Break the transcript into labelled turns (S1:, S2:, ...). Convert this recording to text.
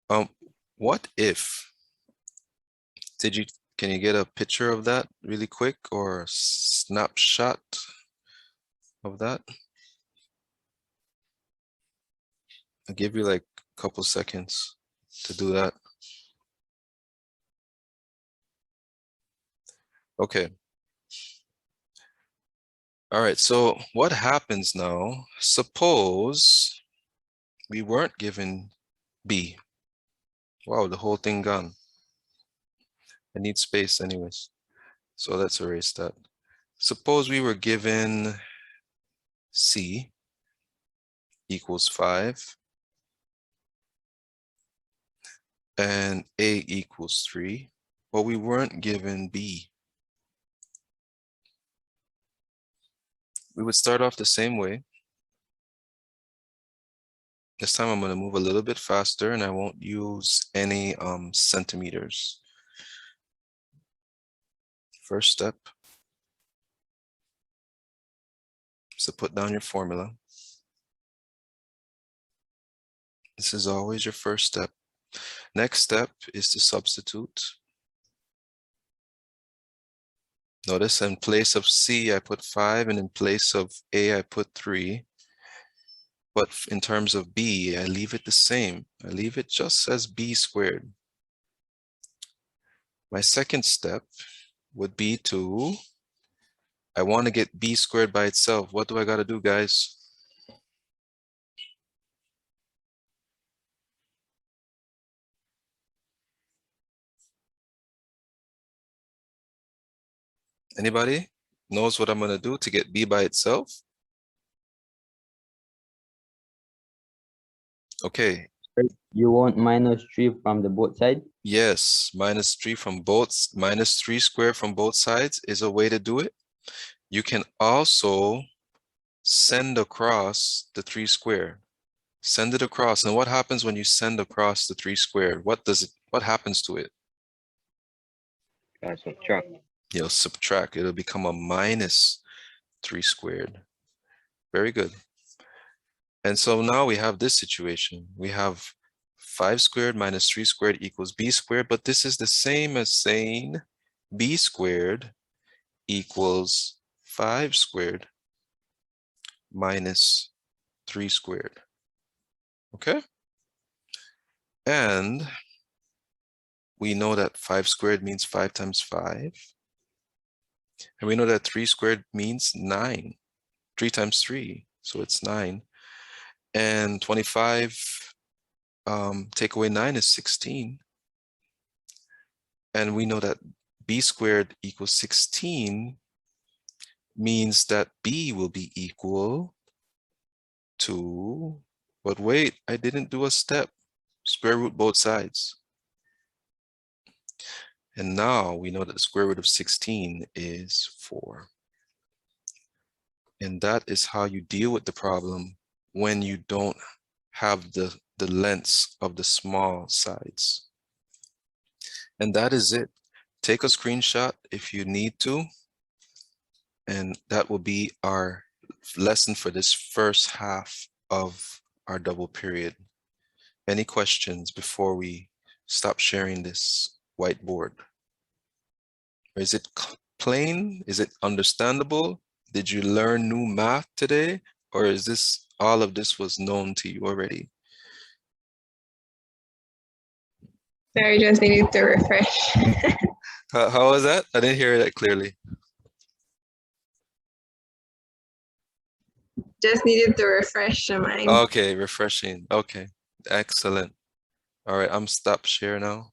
S1: What if, can you get a picture of that really quick or a snapshot of that? I'll give you like a couple seconds to do that. Okay. All right, so what happens now? Suppose we weren't given B. Wow, the whole thing gone. I need space anyways. So let's erase that. Suppose we were given C equals 5 and A equals 3, but we weren't given B. We would start off the same way. This time I'm going to move a little bit faster and I won't use any centimeters. First step is to put down your formula. This is always your first step. Next step is to substitute. Notice in place of C, I put 5, and in place of A, I put 3. But in terms of B, I leave it the same. I leave it just as B squared. My second step would be to, I want to get B squared by itself. What do I got to do, guys? Anybody knows what I'm going to do to get B by itself? Okay.
S2: You want -3 from the both sides?
S1: Yes, -3 from both, -3 squared from both sides is a way to do it. You can also send across the 3 squared. Send it across. And what happens when you send across the 3 squared? What happens to it?
S2: Subtract.
S1: You'll subtract. It'll become a -3 squared. Very good. And so now we have this situation. We have 5 squared minus 3 squared equals B squared, but this is the same as saying B squared equals 5 squared minus 3 squared. Okay? And we know that 5 squared means 5 times 5. And we know that 3 squared means 9. 3 times 3, so it's 9. And 25 take away 9 is 16. And we know that B squared equals 16 means that B will be equal to, but wait, I didn't do a step. Square root both sides. And now we know that the square root of 16 is 4. And that is how you deal with the problem when you don't have the lengths of the small sides. And that is it. Take a screenshot if you need to. And that will be our lesson for this first half of our double period. Any questions before we stop sharing this whiteboard? Is it plain? Is it understandable? Did you learn new math today? Or is this, all of this was known to you already?
S3: Sorry, just needed to refresh.
S1: How was that? I didn't hear that clearly.
S3: Just needed to refresh the mind.
S1: Okay, refreshing. Okay, excellent. All right, I'm stop share now.